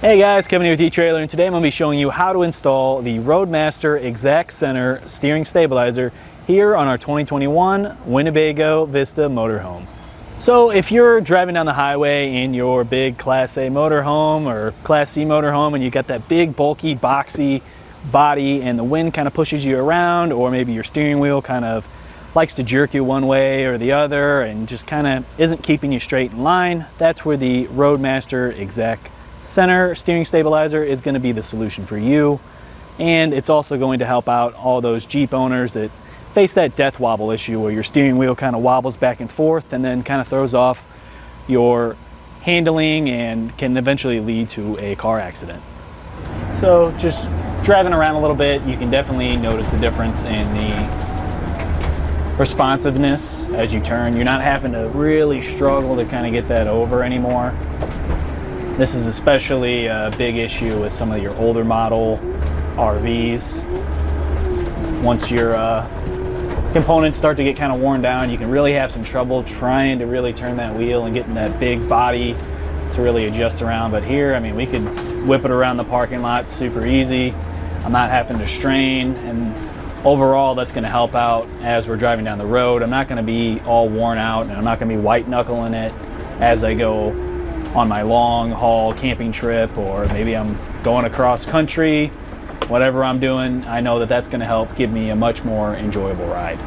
Hey guys, Kevin here with eTrailer, and today I'm going to be showing you how to install the Roadmaster Exec Center steering stabilizer here on our 2021 Winnebago Vista Motorhome. So if you're driving down the highway in your big Class A motorhome or Class C motorhome and you got that big bulky boxy body and the wind kind of pushes you around, or maybe your steering wheel kind of likes to jerk you one way or the other and just kind of isn't keeping you straight in line, that's where the Roadmaster Exec Center steering stabilizer is going to be the solution for you. And it's also going to help out all those Jeep owners that face that death wobble issue where your steering wheel kind of wobbles back and forth and then kind of throws off your handling and can eventually lead to a car accident. So just driving around a little bit, you can definitely notice the difference in the responsiveness as you turn. You're not having to really struggle to kind of get that over anymore. This is especially a big issue with some of your older model RVs. Once your components start to get kind of worn down, you can really have some trouble trying to really turn that wheel and getting that big body to really adjust around. But here, I mean, we could whip it around the parking lot super easy. I'm not having to strain, and overall that's going to help out as we're driving down the road. I'm not going to be all worn out, and I'm not going to be white knuckling it as I go on my long haul camping trip, or maybe I'm going across country. Whatever I'm doing, I know that that's going to help give me a much more enjoyable ride.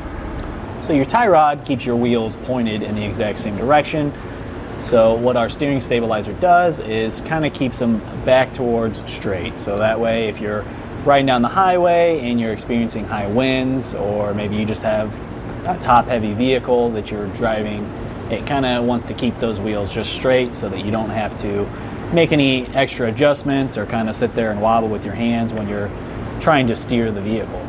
So your tie rod keeps your wheels pointed in the exact same direction. So what our steering stabilizer does is kind of keeps them back towards straight. So that way, if you're riding down the highway and you're experiencing high winds, or maybe you just have a top heavy vehicle that you're driving, it kind of wants to keep those wheels just straight so that you don't have to make any extra adjustments or kind of sit there and wobble with your hands when you're trying to steer the vehicle.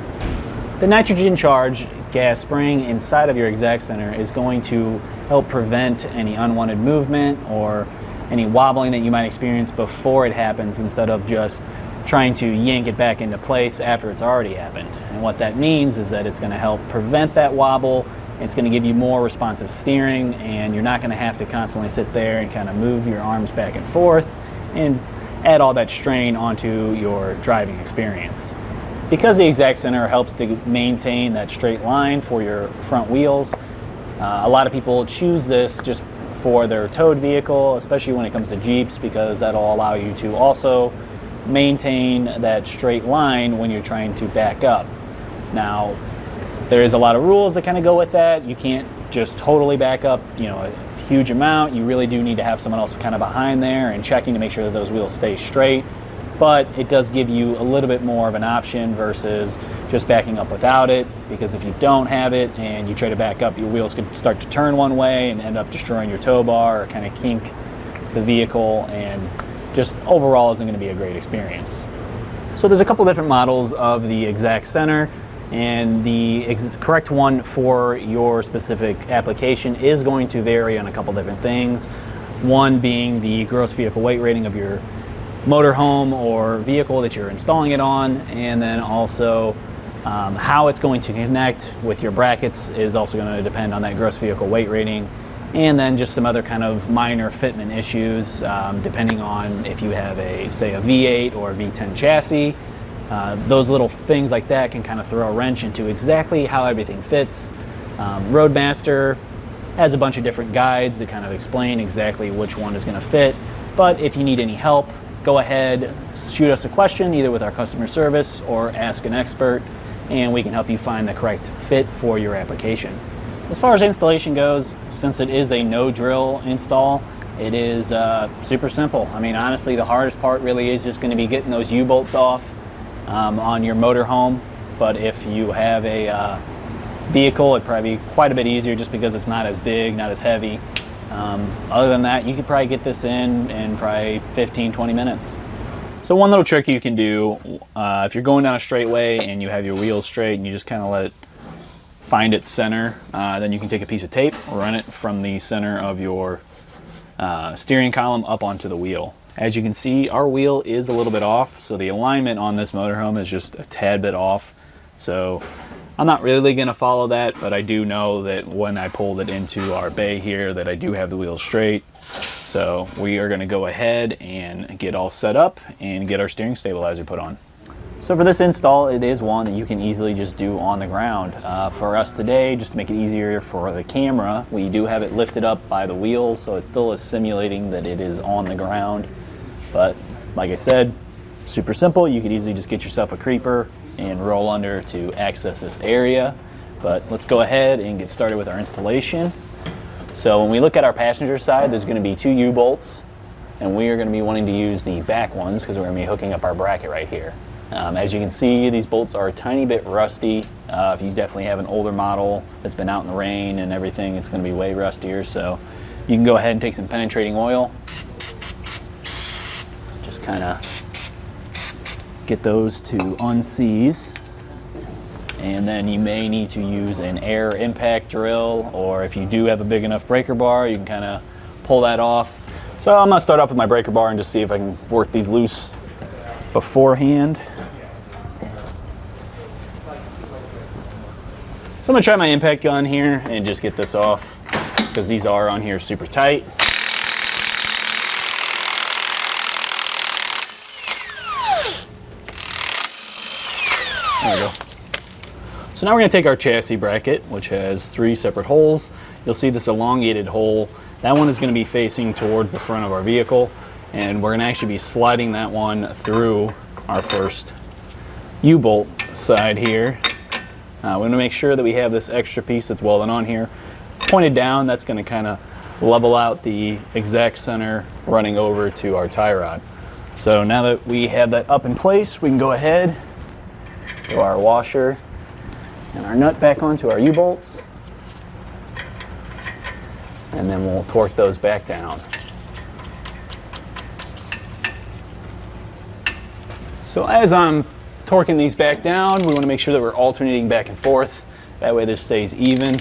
The nitrogen charged gas spring inside of your Exec Center is going to help prevent any unwanted movement or any wobbling that you might experience before it happens, instead of just trying to yank it back into place after it's already happened. And what that means is that it's going to help prevent that wobble. It's going to give you more responsive steering, and you're not going to have to constantly sit there and kind of move your arms back and forth and add all that strain onto your driving experience. Because the Exec Center helps to maintain that straight line for your front wheels, a lot of people choose this just for their towed vehicle, especially when it comes to Jeeps, because that'll allow you to also maintain that straight line when you're trying to back up. Now, there is a lot of rules that kind of go with that. You can't just totally back up, a huge amount. You really do need to have someone else kind of behind there and checking to make sure that those wheels stay straight. But it does give you a little bit more of an option versus just backing up without it, because if you don't have it and you try to back up, your wheels could start to turn one way and end up destroying your tow bar or kind of kink the vehicle, and just overall isn't going to be a great experience. So there's a couple different models of the Exec Center, and the correct one for your specific application is going to vary on a couple different things. One being the gross vehicle weight rating of your motorhome or vehicle that you're installing it on, and then also how it's going to connect with your brackets is also going to depend on that gross vehicle weight rating, and then just some other kind of minor fitment issues depending on if you have say a V8 or a V10 chassis. Those little things like that can kind of throw a wrench into exactly how everything fits. Roadmaster has a bunch of different guides that kind of explain exactly which one is going to fit, but if you need any help, go ahead, shoot us a question either with our customer service or ask an expert, and we can help you find the correct fit for your application. As far as installation goes, since it is a no drill install, it is super simple. I mean, honestly, the hardest part really is just going to be getting those U-bolts off on your motorhome. But if you have a vehicle, it'd probably be quite a bit easier just because it's not as big, not as heavy. Other than that, you could probably get this in probably 15-20 minutes. So one little trick you can do, if you're going down a straightaway and you have your wheels straight and you just kind of let it find its center, then you can take a piece of tape, run it from the center of your steering column up onto the wheel. As you can see, our wheel is a little bit off, so the alignment on this motorhome is just a tad bit off. So I'm not really going to follow that, but I do know that when I pulled it into our bay here that I do have the wheels straight. So we are going to go ahead and get all set up and get our steering stabilizer put on. So for this install, it is one that you can easily just do on the ground. For us today, just to make it easier for the camera, we do have it lifted up by the wheels, so it still is simulating that it is on the ground. But like I said, super simple. You could easily just get yourself a creeper and roll under to access this area. But let's go ahead and get started with our installation. So when we look at our passenger side, there's going to be 2 U-bolts, and we are going to be wanting to use the back ones because we're going to be hooking up our bracket right here. As you can see, these bolts are a tiny bit rusty. If you definitely have an older model that's been out in the rain and everything, it's going to be way rustier. So you can go ahead and take some penetrating oil. Just kind of get those to unseize. And then you may need to use an air impact drill, or if you do have a big enough breaker bar, you can kind of pull that off. So I'm going to start off with my breaker bar and just see if I can work these loose beforehand. So I'm going to try my impact gun here and just get this off, just because these are on here super tight. There we go. So now we're going to take our chassis bracket, which has 3 separate holes. You'll see this elongated hole. That one is going to be facing towards the front of our vehicle, and we're going to actually be sliding that one through our first U-bolt side here. We want to make sure that we have this extra piece that's welded on here pointed down. That's going to kind of level out the exact center running over to our tie rod. So now that we have that up in place, we can go ahead to our washer and our nut back onto our U-bolts, and then we'll torque those back down. So as I'm torquing these back down, we want to make sure that we're alternating back and forth. That way this stays even.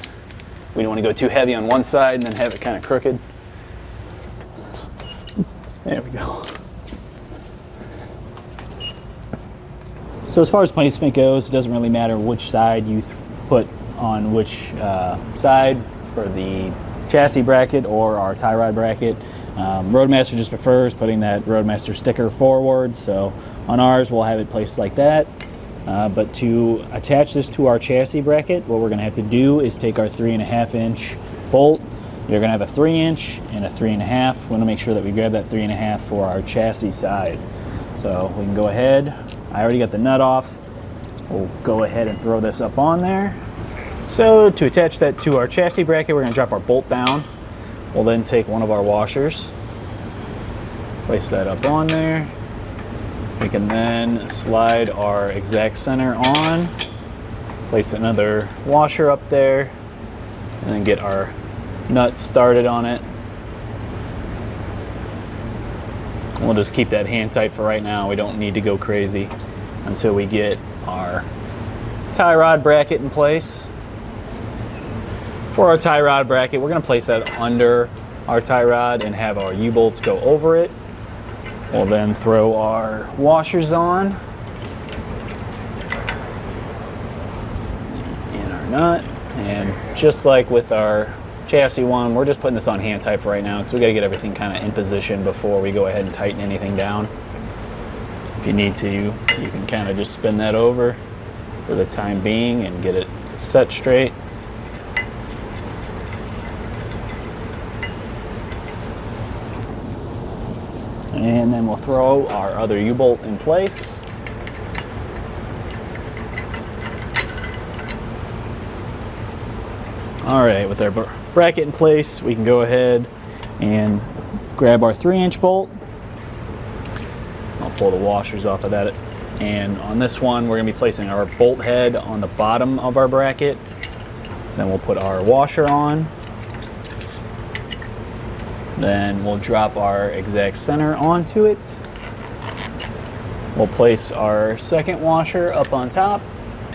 We don't want to go too heavy on one side and then have it kind of crooked. There we go. So as far as placement goes, it doesn't really matter which side you put on which side for the chassis bracket or our tie rod bracket. Roadmaster just prefers putting that Roadmaster sticker forward, so on ours we'll have it placed like that. But to attach this to our chassis bracket, what we're going to have to do is take our 3.5-inch bolt. You're going to have a 3-inch and a 3.5. We want to make sure that we grab that 3.5 for our chassis side. So we can go ahead. I already got the nut off. We'll go ahead and throw this up on there. So to attach that to our chassis bracket, we're going to drop our bolt down. We'll then take one of our washers, place that up on there. We can then slide our exact center on, place another washer up there, and then get our nut started on it. We'll just keep that hand tight for right now. We don't need to go crazy until we get our tie rod bracket in place. For our tie rod bracket, we're going to place that under our tie rod and have our U-bolts go over it. We'll then throw our washers on and our nut. And just like with our chassis one, we're just putting this on hand tight for right now because we got to get everything kind of in position before we go ahead and tighten anything down. If you need to, you can kind of just spin that over for the time being and get it set straight. And then we'll throw our other U-bolt in place. All right, with our bracket in place, we can go ahead and grab our 3-inch bolt. I'll pull the washers off of that. And on this one, we're going to be placing our bolt head on the bottom of our bracket. Then we'll put our washer on. Then we'll drop our exact center onto it. We'll place our second washer up on top,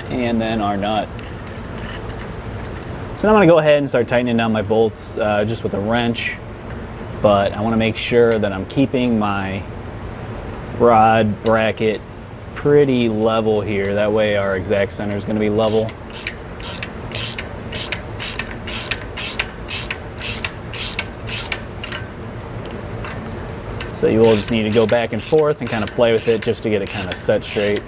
and then our nut. So now I'm going to go ahead and start tightening down my bolts just with a wrench, but I want to make sure that I'm keeping my rod bracket pretty level here. That way our exact center is going to be level. So you will just need to go back and forth and kind of play with it just to get it kind of set straight. So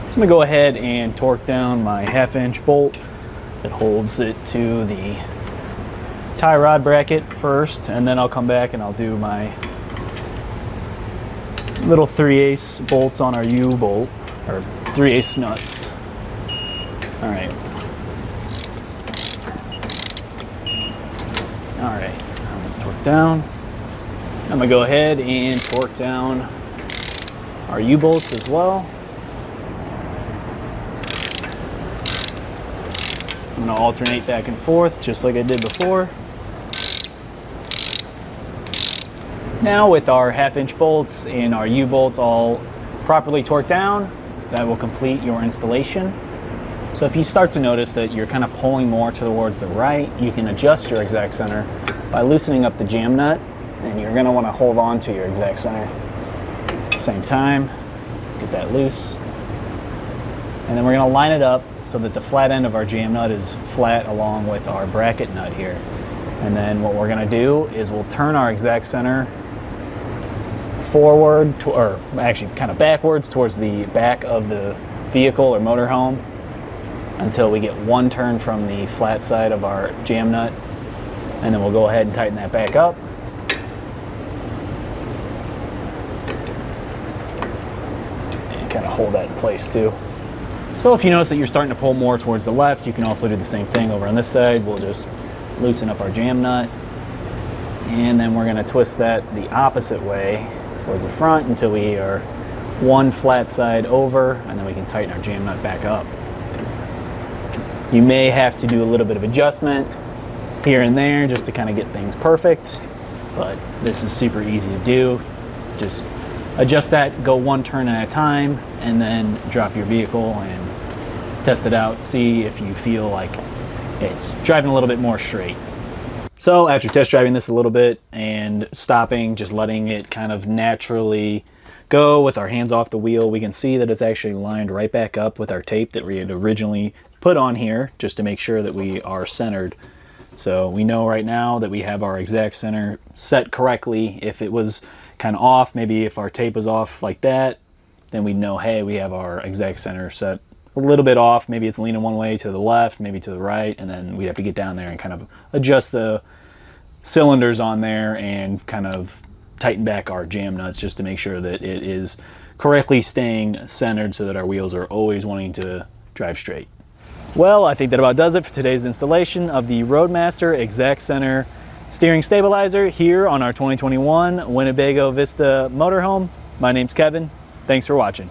I'm going to go ahead and torque down my 1/2-inch bolt that holds it to the tie rod bracket first, and then I'll come back and I'll do my little 3/8 bolts on our U-bolt, or 3/8 nuts. All right. All right, let's torque down. I'm gonna go ahead and torque down our U-bolts as well. I'm gonna alternate back and forth just like I did before. Now with our 1/2-inch bolts and our U-bolts all properly torqued down, that will complete your installation. So if you start to notice that you're kind of pulling more towards the right, you can adjust your Exec center by loosening up the jam nut, and you're gonna wanna hold on to your Exec center. At the same time, get that loose. And then we're gonna line it up so that the flat end of our jam nut is flat along with our bracket nut here. And then what we're gonna do is we'll turn our Exec center forward, or actually kind of backwards towards the back of the vehicle or motorhome until we get one turn from the flat side of our jam nut. And then we'll go ahead and tighten that back up. And kind of hold that in place too. So if you notice that you're starting to pull more towards the left, you can also do the same thing over on this side. We'll just loosen up our jam nut, and then we're going to twist that the opposite way towards the front until we are one flat side over, and then we can tighten our jam nut back up. You may have to do a little bit of adjustment here and there just to kind of get things perfect, but this is super easy to do. Just adjust that, go one turn at a time, and then drop your vehicle and test it out, see if you feel like it's driving a little bit more straight. So after test driving this a little bit and stopping, just letting it kind of naturally go with our hands off the wheel, we can see that it's actually lined right back up with our tape that we had originally put on here just to make sure that we are centered. So we know right now that we have our Exec center set correctly. If it was kind of off, maybe if our tape was off like that, then we'd know, hey, we have our Exec center set a little bit off. Maybe it's leaning one way to the left, maybe to the right, and then we'd have to get down there and kind of adjust the cylinders on there and kind of tighten back our jam nuts just to make sure that it is correctly staying centered so that our wheels are always wanting to drive straight. Well, I think that about does it for today's installation of the Roadmaster Exec Center steering stabilizer here on our 2021 Winnebago Vista Motorhome. My name's Kevin. Thanks for watching.